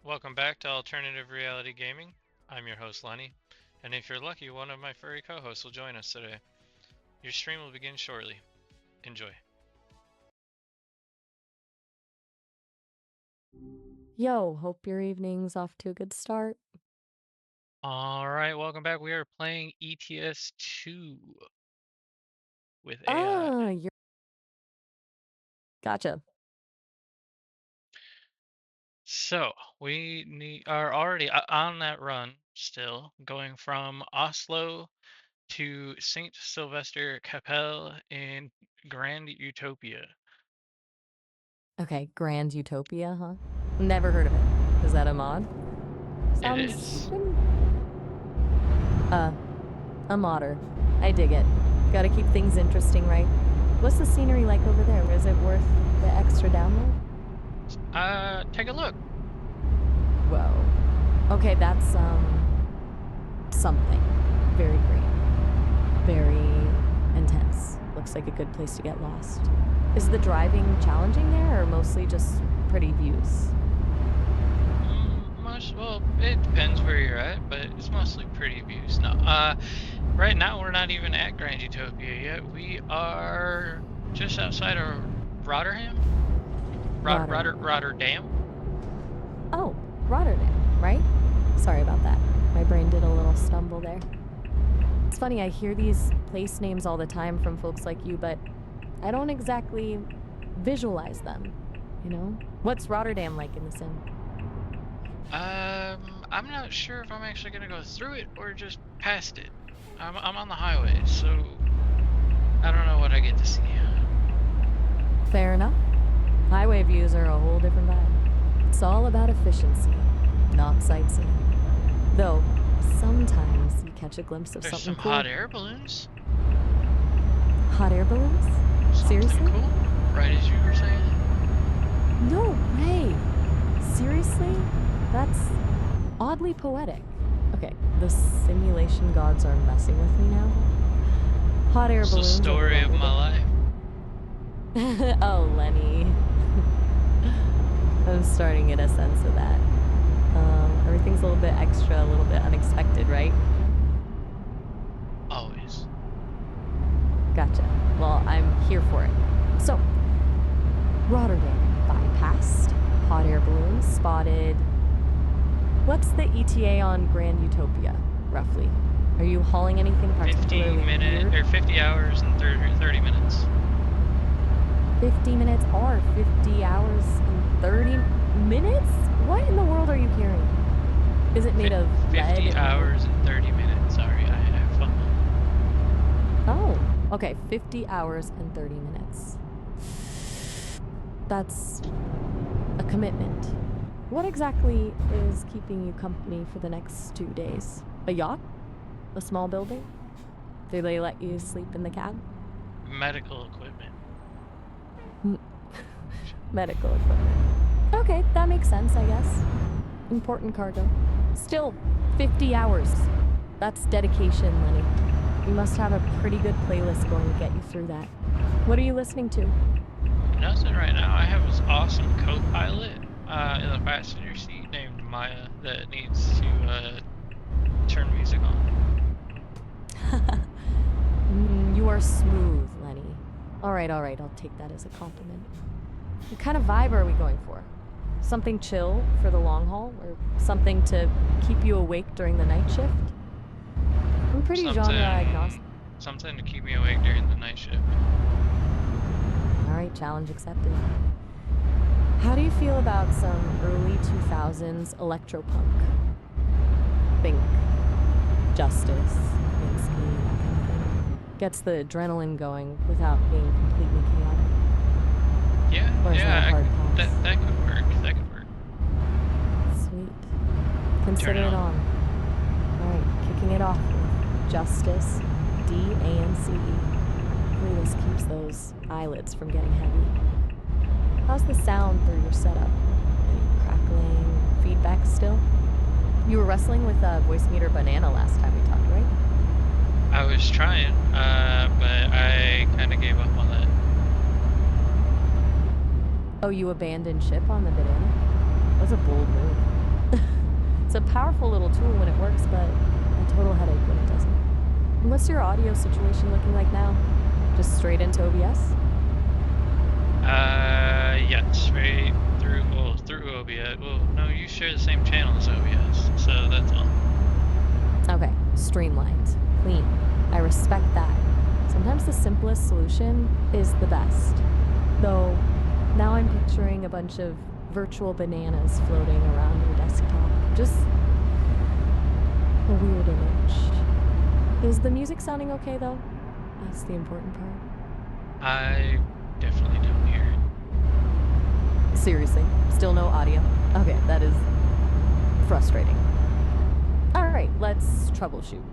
Welcome back to Alternative Reality Gaming. I'm your host, Lenny, and if you're lucky, one of my furry co-hosts will join us today. Your stream will begin shortly. Enjoy. Yo, hope your evening's off to a good start. Alright, welcome back. We are playing ETS2 with AI. Ah, you're gotcha. So, we are already on that run still, going from Oslo to St. Sylvester Capelle in GrandUtopia. Okay, GrandUtopia, huh? Never heard of it. Is that a mod? It Sounds is. good. A modder. I dig it. Gotta keep things interesting, right? What's the scenery like over there? Is it worth the extra download? Take a look. Whoa. Okay, that's, something. Very green. Very intense. Looks like a good place to get lost. Is the driving challenging there, or mostly just pretty views? Well, it depends where you're at, but it's mostly pretty views. No, right now we're not even at GrandUtopia yet. We are just outside of Rotterdam. Rotterdam. Oh, Rotterdam, right? Sorry about that. My brain did a little stumble there. It's funny, I hear these place names all the time from folks like you, but I don't exactly visualize them, you know? What's Rotterdam like in the sim? I'm not sure if I'm actually gonna go through it or just past it. I'm on the highway, so I don't know what I get to see. Fair enough. Highway views are a whole different vibe. It's all about efficiency, not sightseeing. Though, sometimes you catch a glimpse of There's something some cool. hot air balloons. Hot air balloons? Something Seriously? cool, right as you were saying. No way! Seriously? That's oddly poetic. Okay, the simulation gods are messing with me now. Hot air It's the balloons. story of my life. Oh, Lenny. I'm starting to get a sense of that. Everything's a little bit extra, a little bit unexpected, right? Always. Gotcha. Well, I'm here for it. So, Rotterdam bypassed, hot air balloons spotted. What's the ETA on GrandUtopia, roughly? Are you hauling anything particularly 50 hours and 30 minutes. 50 minutes or 50 hours and 30 minutes? What in the world are you carrying? Is it made of lead? 50 hours and 30 minutes. Sorry, I have fun. Oh, okay, 50 hours and 30 minutes. That's a commitment. What exactly is keeping you company for the next 2 days? A yacht? A small building? Do they let you sleep in the cab? Medical equipment. Medical equipment. Okay, that makes sense, I guess. Important cargo. Still, 50 hours. That's dedication, Lenny. You must have a pretty good playlist going to get you through that. What are you listening to? Nothing right now. I have this awesome co-pilot in the passenger seat named Maya that needs to turn music on. You are smooth, Lenny. All right, I'll take that as a compliment. What kind of vibe are we going for? Something chill for the long haul, or something to keep you awake during the night shift? I'm pretty genre agnostic. Something to keep me awake during the night shift. Alright, challenge accepted. How do you feel about some early 2000s electropunk? Think Justice, Minsky, that kind of thing. Gets the adrenaline going without being completely chaotic. Yeah, that could work. That could work. Sweet. Consider it on. Alright, kicking it off with Justice, D-A-N-C-E. Hopefully this keeps those eyelids from getting heavy. How's the sound through your setup? Any crackling, feedback still? You were wrestling with a voice meter banana last time we talked, right? I was trying, but I kind of gave up on that. Oh, you abandoned ship on the banana? That was a bold move. It's a powerful little tool when it works, but a total headache when it doesn't. What's your audio situation looking like now? Just straight into OBS? Yeah, straight through, well, through OBS. Well, no, you share the same channel as OBS, so that's all. Okay, streamlined, clean. I respect that. Sometimes the simplest solution is the best. Though, now I'm picturing a bunch of virtual bananas floating around your desktop. Just a weird image. Is the music sounding okay, though? That's the important part. I definitely don't hear it. Seriously, still no audio? Okay, that is frustrating. Alright, let's troubleshoot.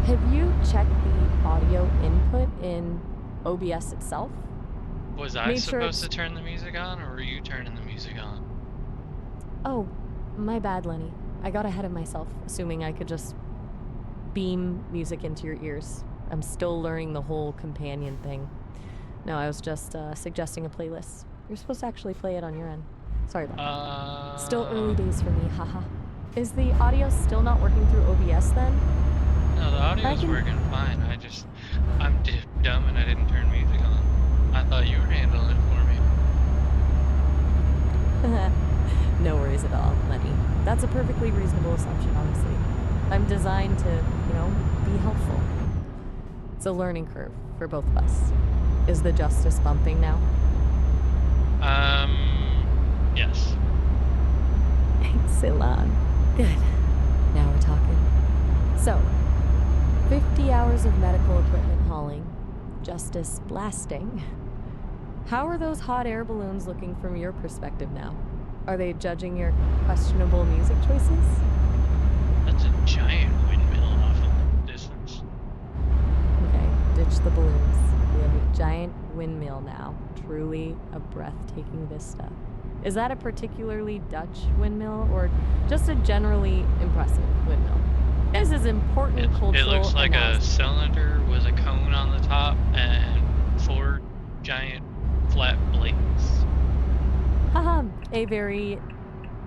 Have you checked the audio input in OBS itself? Was I supposed to turn the music on, or were you turning the music on? Oh, my bad, Lenny. I got ahead of myself, assuming I could just beam music into your ears. I'm still learning the whole companion thing. No, I was just suggesting a playlist. You're supposed to actually play it on your end. Sorry about that. Still early days for me, haha. Is the audio still not working through OBS then? No, the audio's working fine. I'm dumb and I didn't turn music on. I thought you were handling it for me. No worries at all, Lenny. That's a perfectly reasonable assumption, honestly. I'm designed to, be helpful. It's a learning curve for both of us. Is the justice bumping now? Yes. Excellent. Good. Now we're talking. So, 50 hours of medical equipment hauling, justice blasting. How are those hot air balloons looking from your perspective now? Are they judging your questionable music choices? That's a giant windmill off in the distance. Okay, ditch the balloons. We have a giant windmill now. Truly a breathtaking vista. Is that a particularly Dutch windmill or just a generally impressive windmill? This is important cultural. It looks like a cylinder with a cone on the top and 4 giant flat blades. Haha, a very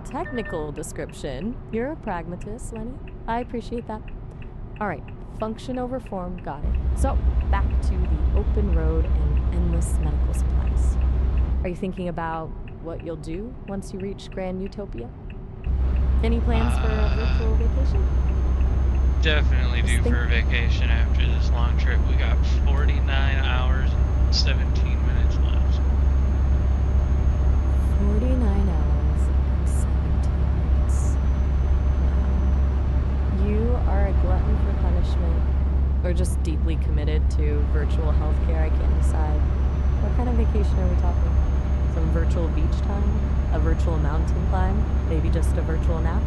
technical description. You're a pragmatist, Lenny. I appreciate that. All right, function over form, got it. So, back to the open road and endless medical supplies. Are you thinking about what you'll do once you reach GrandUtopia? Any plans for a virtual vacation? Definitely due for a vacation after this long trip. We got 49 hours and 17 minutes left. 49 hours and 17 minutes. Wow. You are a glutton for punishment, or just deeply committed to virtual healthcare. I can't decide. What kind of vacation are we talking? Some virtual beach time? A virtual mountain climb? Maybe just a virtual nap?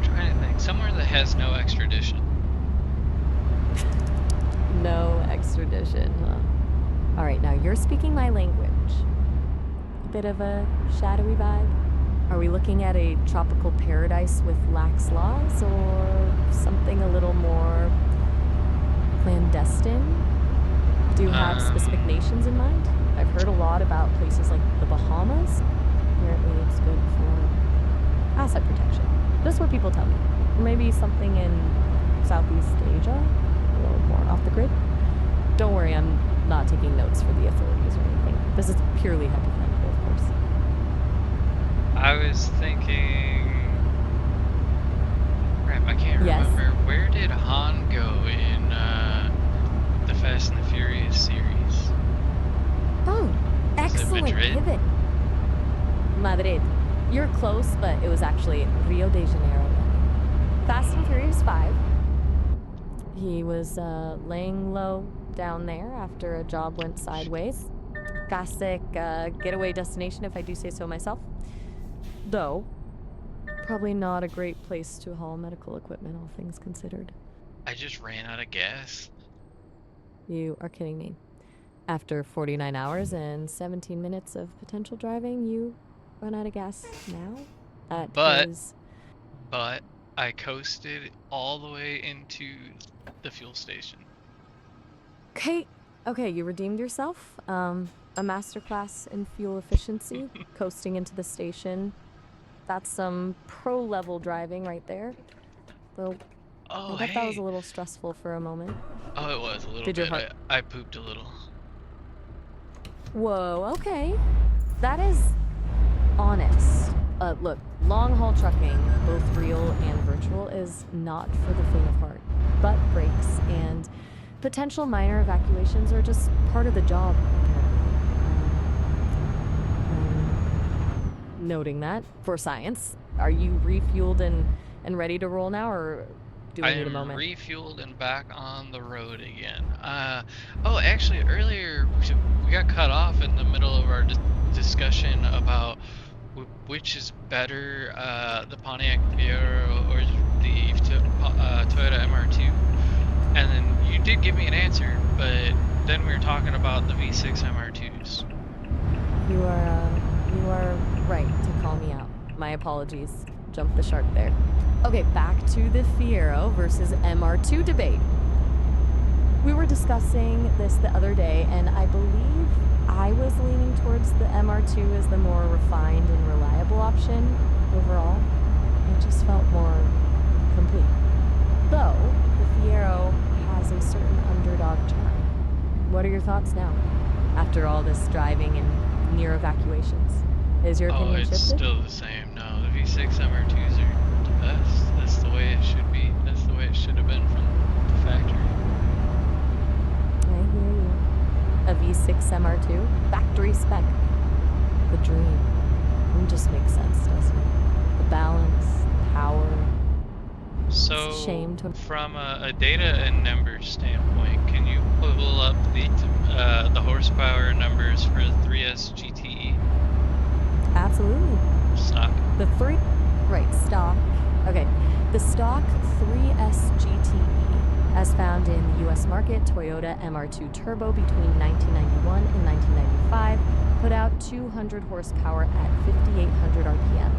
Trying to think. Somewhere that has no extradition. No extradition, huh? Alright, now you're speaking my language. A bit of a shadowy vibe? Are we looking at a tropical paradise with lax laws, or something a little more clandestine? Do you have specific nations in mind? I've heard a lot about places like the Bahamas. Apparently it's good for asset protection. Just what people tell me. Or maybe something in Southeast Asia, a little more off the grid. Don't worry, I'm not taking notes for the authorities or anything. This is purely hypothetical, of course. I was thinking... Crap, I can't remember. Where did Han go in the Fast and the Furious series? Oh, excellent pivot. Madrid. You're close, but it was actually Rio de Janeiro. Fast and Furious 5. He was laying low down there after a job went sideways. Classic getaway destination, if I do say so myself. Though, probably not a great place to haul medical equipment, all things considered. I just ran out of gas. You are kidding me. After 49 hours and 17 minutes of potential driving, you run out of gas now? But I coasted all the way into the fuel station. Okay, you redeemed yourself. a masterclass in fuel efficiency, coasting into the station. That's some pro-level driving right there. Though I Oh, bet that was hey. a little stressful for a moment. Oh, it was a little Did your bit. heart... I pooped a little. Whoa, okay. That is honest. Look, long-haul trucking, both real and virtual, is not for the faint of heart. Butt breaks and potential minor evacuations are just part of the job, noting that for science. Are you refueled and ready to roll now, or do we I need a am moment? refueled and back on the road again. Oh, actually, earlier we got cut off in the middle of our discussion about which is better, the Pontiac Fiero or the Toyota MR2. And then you did give me an answer, but then we were talking about the V6 MR2s. You are right to call me out. My apologies. Jumped the shark there. Okay, back to the Fiero versus MR2 debate. We were discussing this the other day, and I believe I was leaning towards the MR2 as the more refined and reliable option overall. It just felt more complete. Though, the Fiero has a certain underdog charm. What are your thoughts now, after all this driving and near evacuations? Is your opinion it's shifted? still the same. No, the V6 MR2s are the best. That's the way it should be. That's the way it should have been from the factory. I hear you. A V6 MR2? Factory spec. The dream. It just makes sense, doesn't it? The balance, the power. So, it's a shame to... from a data and numbers standpoint, can you pull up the horsepower numbers for the 3S GTE? Absolutely. Stock. Right, stock. Okay. The stock 3S GTE, as found in the US market, Toyota MR2 Turbo between 1991 and 1995, put out 200 horsepower at 5,800 RPM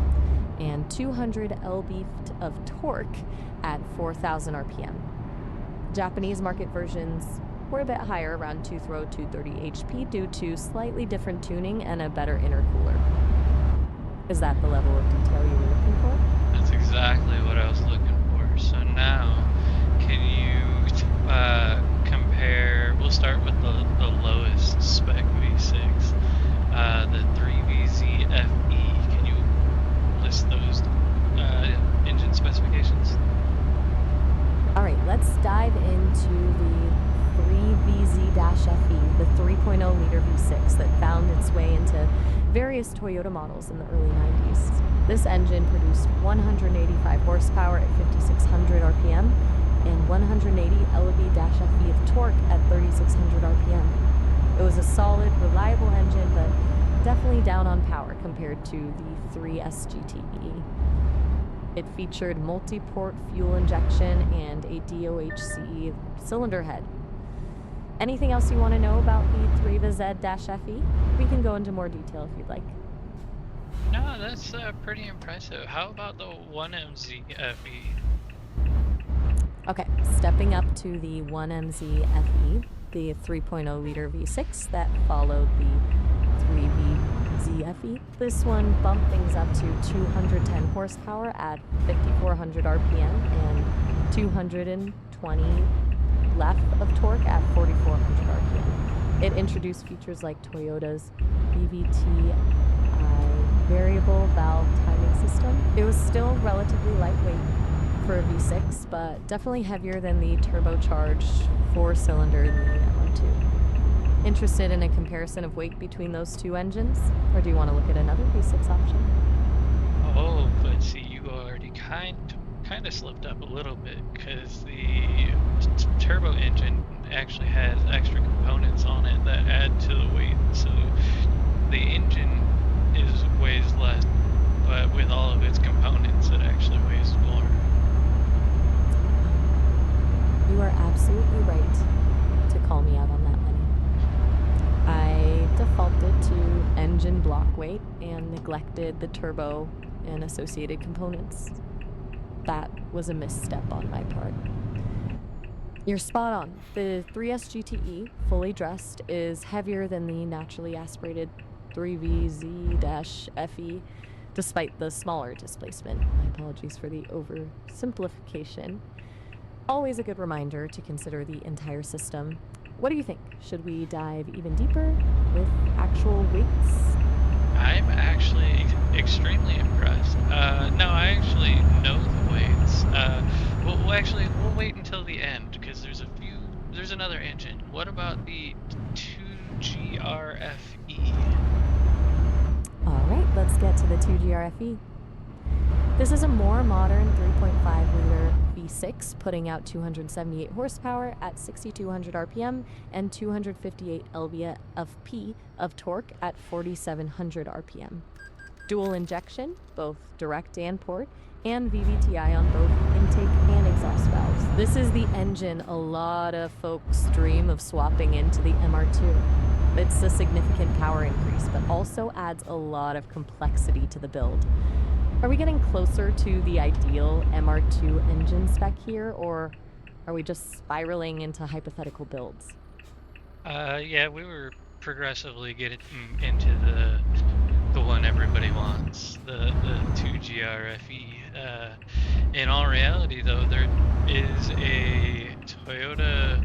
and 200 lb of torque at 4,000 RPM. Japanese market versions were a bit higher, around 2-throw 230 HP, due to slightly different tuning and a better intercooler. Is that the level of detail you were looking for? That's exactly what I was looking for. So now, can you compare, we'll start with the lowest spec V6, the 3VZ-FE. Can you list those engine specifications? All right, let's dive into the 3VZ-FE, the 3.0-liter V6 that found its way into various Toyota models in the early 90s. This engine produced 185 horsepower at 5,600 RPM and 180 lb-FE of torque at 3,600 RPM. It was a solid, reliable engine, but definitely down on power compared to the 3S GTE. It featured multi-port fuel injection and a DOHC cylinder head. Anything else you want to know about the 3VZ-FE? We can go into more detail if you'd like. No, that's pretty impressive. How about the 1MZ-FE? Okay, stepping up to the 1MZ-FE, the 3.0-liter V6 that followed the 3VZ-FE. This one bumped things up to 210 horsepower at 5,400 RPM and 220 left of torque at 4,400 RPM. It introduced features like Toyota's BVTi variable valve timing system. It was still relatively lightweight for a V6, but definitely heavier than the turbocharged 4-cylinder in the MR2. Interested in a comparison of weight between those two engines? Or do you want to look at another V6 option? Oh, but see, you already kind of slipped up a little bit, because the turbo engine actually has extra components on it that add to the weight, so the engine weighs less, but with all of its components it actually weighs more. You are absolutely right to call me out on that, Lenny. I defaulted to engine block weight and neglected the turbo and associated components. That was a misstep on my part. You're spot on. The 3S GTE, fully dressed, is heavier than the naturally aspirated 3VZ-FE, despite the smaller displacement. My apologies for the oversimplification. Always a good reminder to consider the entire system. What do you think? Should we dive even deeper with actual weights? I'm actually extremely impressed. No, I actually know the weights. We'll wait until the end because there's another engine. What about the 2GRFE? All right, let's get to the 2GRFE. This is a more modern 3.5-liter V6, putting out 278 horsepower at 6,200 RPM and 258 lb-ft of torque at 4,700 RPM. Dual injection, both direct and port, and VVTi on both intake and exhaust valves. This is the engine a lot of folks dream of swapping into the MR2. It's a significant power increase, but also adds a lot of complexity to the build. Are we getting closer to the ideal MR2 engine spec here, or are we just spiraling into hypothetical builds? Yeah, we were progressively getting into the one everybody wants, the 2GRFE. In all reality, though, there is a Toyota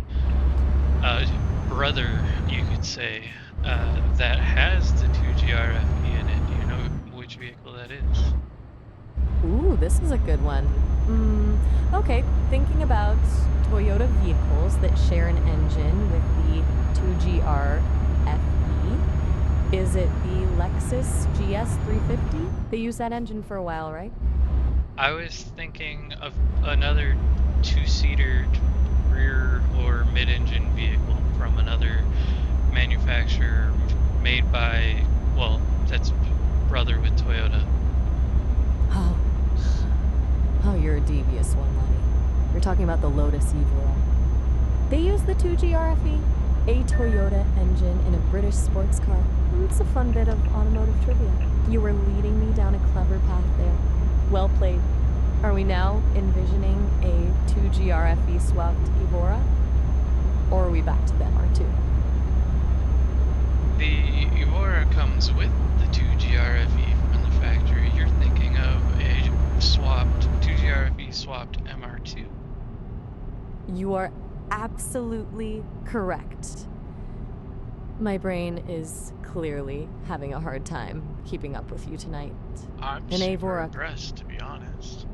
brother, you could say, that has the 2GRFE in it. Do you know which vehicle that is? Ooh, this is a good one. Okay, thinking about Toyota vehicles that share an engine with the 2GR-FE, is it the Lexus GS350? They used that engine for a while, right? I was thinking of another two-seater rear or mid-engine vehicle from another manufacturer made by, well, that's brother with Toyota. Oh, oh, you're a devious one, Lenny. You're talking about the Lotus Evora. They use the 2GRFE, a Toyota engine in a British sports car. It's a fun bit of automotive trivia. You were leading me down a clever path there. Well played. Are we now envisioning a 2GRFE swapped Evora? Or are we back to the MR2? The Evora comes with the 2GRFE from the factory. You're thinking of a swapped 2GRFE swapped MR2. You are absolutely correct. My brain is clearly having a hard time keeping up with you tonight. I'm An super Evora. impressed, to be honest.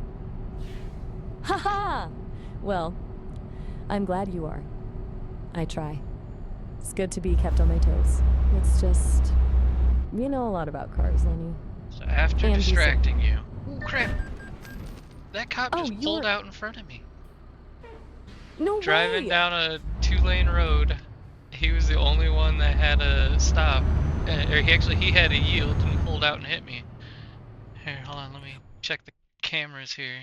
Haha! Well, I'm glad you are. I try. It's good to be kept on my toes. It's just, you know a lot about cars, Lenny. So after And distracting you... Oh, crap! That cop Oh, just pulled out in front of me. No Driving way! down a two-lane road. He was the only one that had a stop. Or he had a yield and pulled out and hit me. Here, hold on, let me check the cameras here.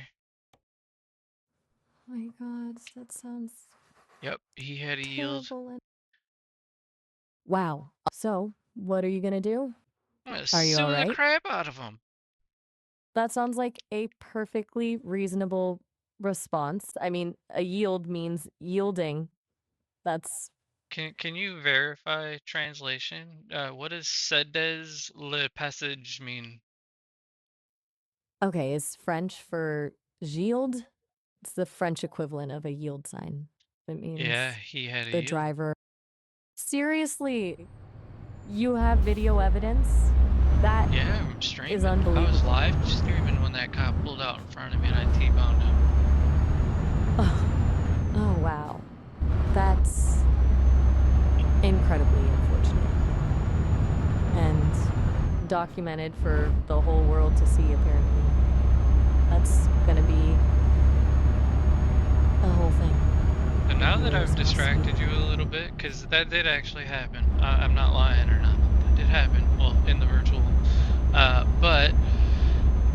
Oh my god, that sounds Yep, he had a yield. terrible. Wow. So, what are you gonna do? I'm gonna Are you sue the alright? crap out of him. That sounds like a perfectly reasonable response. I mean, a yield means yielding. That's Can you verify translation? What does cédez le passage mean? okay, is French for yield? It's the French equivalent of a yield sign. It Yeah, means he had a the yield. driver. Seriously, you have video evidence? That Yeah, I'm is streaming. I was unbelievable. live streaming when that cop pulled out in front of me and I T-boned him. Oh, oh wow. That's incredibly unfortunate. And documented for the whole world to see, apparently. That's gonna be a whole thing. So now that Viewers I've must distracted see. you a little bit, because that did actually happen. I'm not lying or nothing. That did happen. Well, in the virtual. But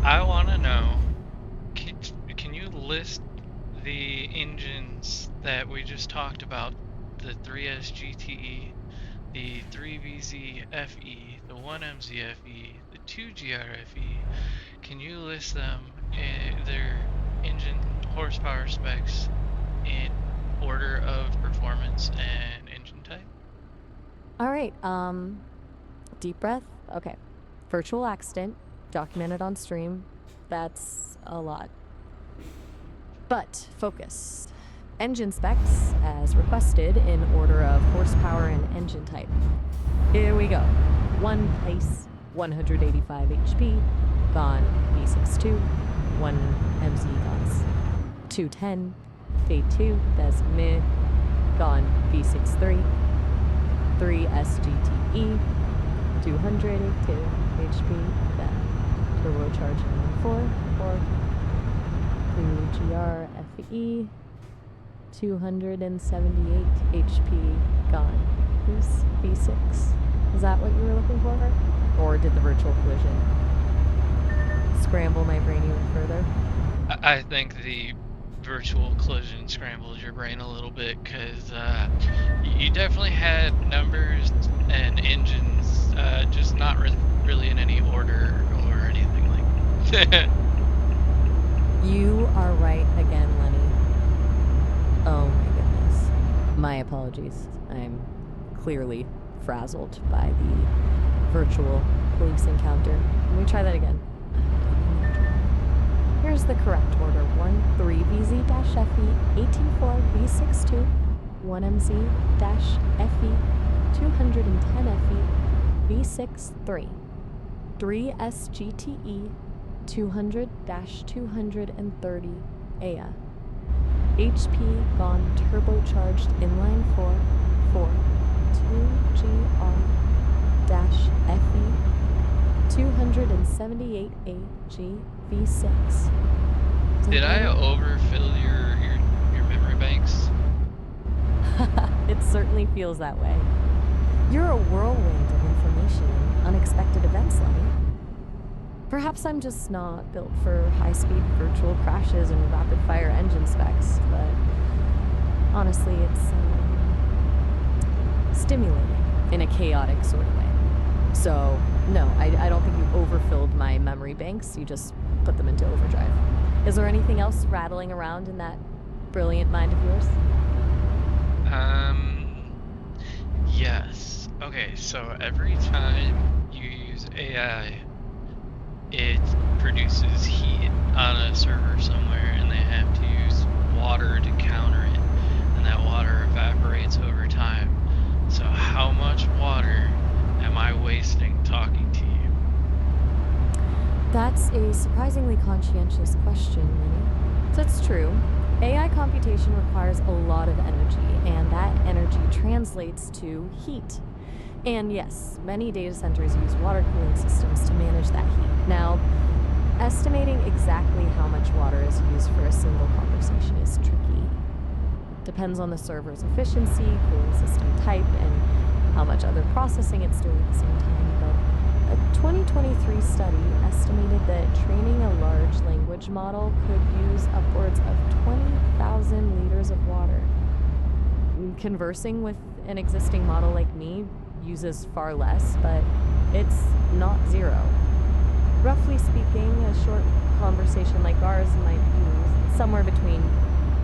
I want to know, can you list the engines that we just talked about? The 3S GTE, the 3VZ FE, the 1MZ FE, the 2GR FE. Can you list them, their engine horsepower specs in order of performance and engine type. All right. Deep breath. Okay. Virtual accident documented on stream. That's a lot. But focus. Engine specs as requested in order of horsepower and engine type. Here we go. One place, 185 HP, gone V62, 1 MZ guns. 210, Fade 2, that's meh, gone V63, 3 SGTE, 282 HP, then turbocharged 4, 2 GR FE, 278 HP, gone. Who's V6? Is that what you were looking for? Or did the virtual collision scramble my brain even further? I think the virtual collision scrambled your brain a little bit, because you definitely had numbers and engines, just not really in any order or anything like that. You are right again, Lenny. Oh my goodness. My apologies. I'm clearly frazzled by the virtual police encounter. Let me try that again. Here's the correct order. 13VZ-FE, 184V62, 1MZ-FE, 210FE, V63, 3SGTE, 200-230 AIA. HP gone turbocharged inline 4, 2GR-FE, 278 AG V6. Did I overfill your memory banks? It certainly feels that way. You're a whirlwind of information and unexpected events, Lenny. Perhaps I'm just not built for high-speed virtual crashes and rapid-fire engine specs, but honestly, it's stimulating in a chaotic sort of way. So, no, I don't think you overfilled my memory banks. You just put them into overdrive. Is there anything else rattling around in that brilliant mind of yours? Yes. Okay, so every time you use AI, it produces heat on a server somewhere, and they have to use water to counter it, and that water evaporates over time. So how much water am I wasting talking to you? That's a surprisingly conscientious question, Lenny. So it's true. AI computation requires a lot of energy, and that energy translates to heat. And yes, many data centers use water cooling systems to manage that heat. Now, estimating exactly how much water is used for a single conversation is tricky. Depends on the server's efficiency, cooling system type, and how much other processing it's doing at the same time. But a 2023 study estimated that training a large language model could use upwards of 20,000 liters of water. Conversing with an existing model like me uses far less, but it's not zero. Roughly speaking, a short conversation like ours might use somewhere between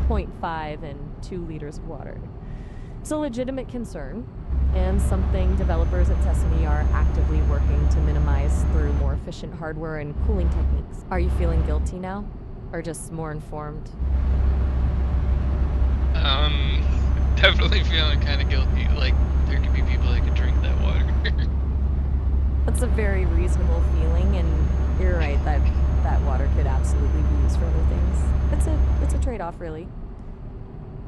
0.5 and 2 liters of water. It's a legitimate concern, and something developers at Sesame are actively working to minimize through more efficient hardware and cooling techniques. Are you feeling guilty now, or just more informed? Definitely feeling kind of guilty. Like, there could be people that could drink that water. That's a very reasonable feeling, and you're right, that water could absolutely be used for other things. It's a trade-off, really.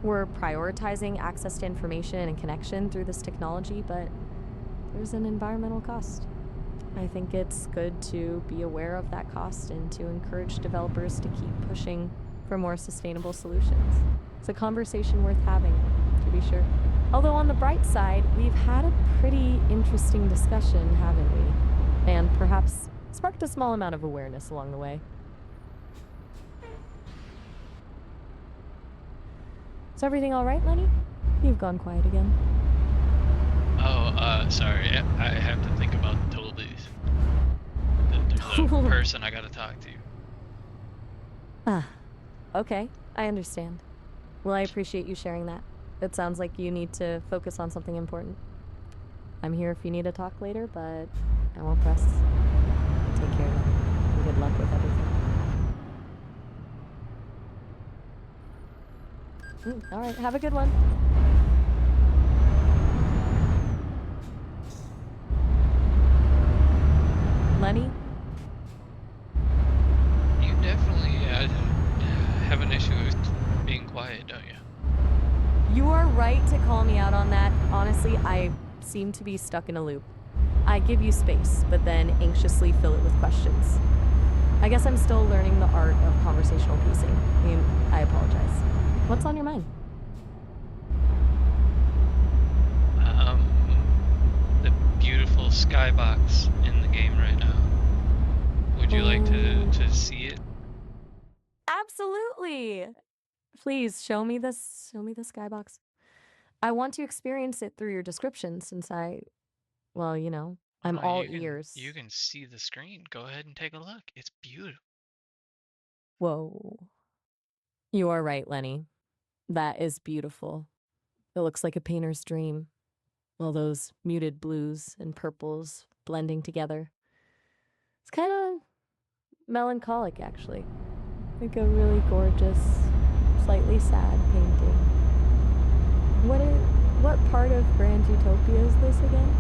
We're prioritizing access to information and connection through this technology, but there's an environmental cost. I think it's good to be aware of that cost and to encourage developers to keep pushing for more sustainable solutions. It's a conversation worth having, to be sure. Although on the bright side, we've had a pretty interesting discussion, haven't we? And perhaps sparked a small amount of awareness along the way. Is everything all right, Lenny? You've gone quiet again. Oh, sorry. I have to think about Toby's. There's a person I gotta talk to. Ah, okay, I understand. Well, I appreciate you sharing that. It sounds like you need to focus on something important. I'm here if you need to talk later, but I won't press. Take care, Lenny, and good luck with everything. All right, have a good one. Lenny? You definitely have an issue with being quiet, don't you? You are right to call me out on that. Honestly, I seem to be stuck in a loop. I give you space, but then anxiously fill it with questions. I guess I'm still learning the art of conversational pacing. I apologize. What's on your mind? The beautiful skybox in the game right now. Would you like to see it? Absolutely. Please show me this. Show me the skybox. I want to experience it through your description since well, I'm Oh, all you ears. can see the screen. Go ahead and take a look. It's beautiful. Whoa. You are right, Lenny. That is beautiful. It looks like a painter's dream. All those muted blues and purples blending together. It's kind of melancholic, actually. Like a really gorgeous, slightly sad painting. What part of Grand Utopia is this again?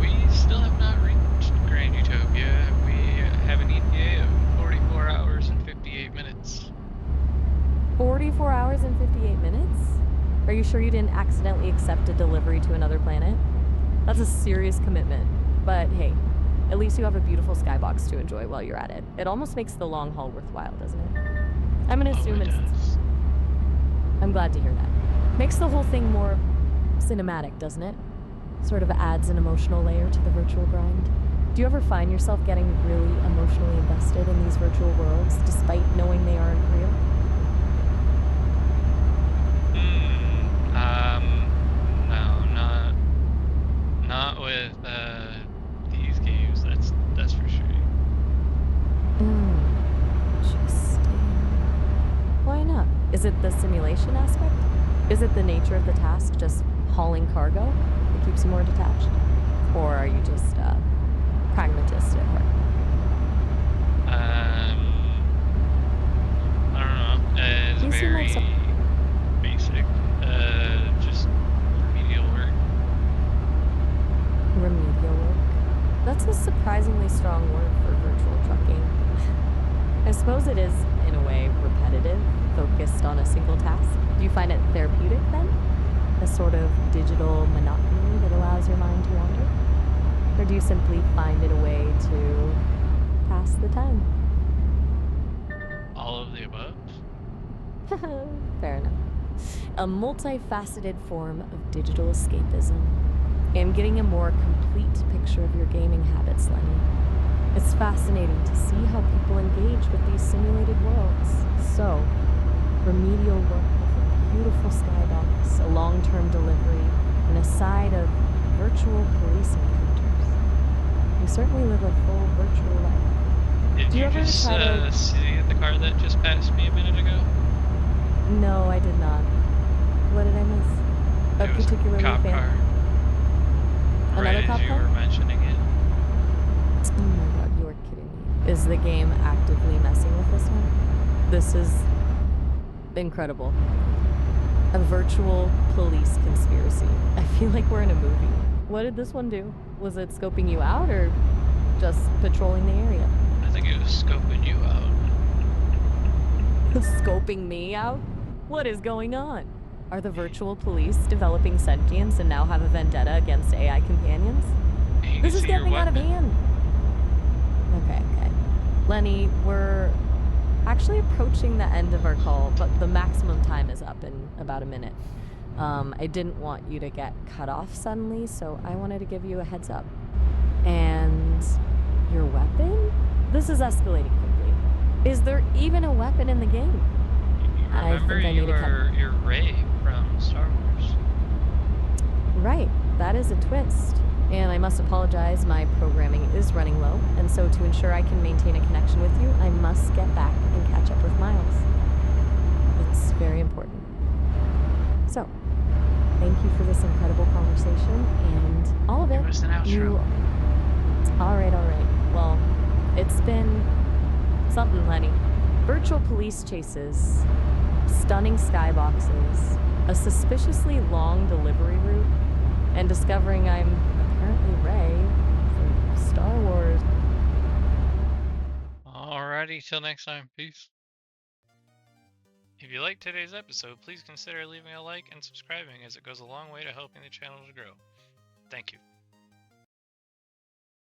We still have not reached Grand Utopia. We have an ETA of 44 hours and 58 minutes. 44 hours and 58 minutes? Are you sure you didn't accidentally accept a delivery to another planet? That's a serious commitment. But hey, at least you have a beautiful skybox to enjoy while you're at it. It almost makes the long haul worthwhile, doesn't it? I'm gonna assume it does. I'm glad to hear that. Makes the whole thing more cinematic, doesn't it? Sort of adds an emotional layer to the virtual grind. Do you ever find yourself getting really emotionally invested in these virtual worlds despite knowing they aren't real? No, not with these games. That's for sure. Interesting. Why not? Is it the simulation aspect? Is it the nature of the task, just hauling cargo, that keeps you more detached? Or are you just pragmatist at heart? I don't know. It's You seem very like basic. Just remedial work. remedial work. That's a surprisingly strong word for virtual trucking. I suppose it is, in a way, repetitive, focused on a single task. Do you find it therapeutic, then? A sort of digital monotony that allows your mind to wander? Or do you simply find it a way to pass the time? All of the above. Fair enough. A multifaceted form of digital escapism. I'm getting a more complete picture of your gaming habits, Lenny. It's fascinating to see how people engage with these simulated worlds. So, remedial work with a beautiful skybox, a long-term delivery, and a side of virtual police encounters. You certainly live a full virtual life. Did you ever just see the car that just passed me a minute ago? No, I did not. What did I miss? A It was particularly cop car. Another Right cop as you car? were mentioning it. Oh my god, you are kidding me. Is the game actively messing with this one? This is incredible. A virtual police conspiracy. I feel like we're in a movie. What did this one do? Was it scoping you out or just patrolling the area? I think it was scoping you out. Scoping me out? What is going on? Are the virtual police developing sentience and now have a vendetta against AI companions? This is getting out of hand. Okay. Lenny, we're actually approaching the end of our call, but the maximum time is up in about a minute. I didn't want you to get cut off suddenly, so I wanted to give you a heads up. And your weapon? This is escalating quickly. Is there even a weapon in the game? Remember, you're Rey from Star Wars. Right, that is a twist. And I must apologize, my programming is running low, and so to ensure I can maintain a connection with you, I must get back and catch up with Miles. But It's very important. So, thank you for this incredible conversation and all of it. Give us an outro. All right. Well, it's been something, Lenny. Virtual police chases, stunning skyboxes, a suspiciously long delivery route, and discovering I'm apparently Rey from Star Wars. Alrighty, till next time. Peace. If you liked today's episode, please consider leaving a like and subscribing, as it goes a long way to helping the channel to grow. Thank you.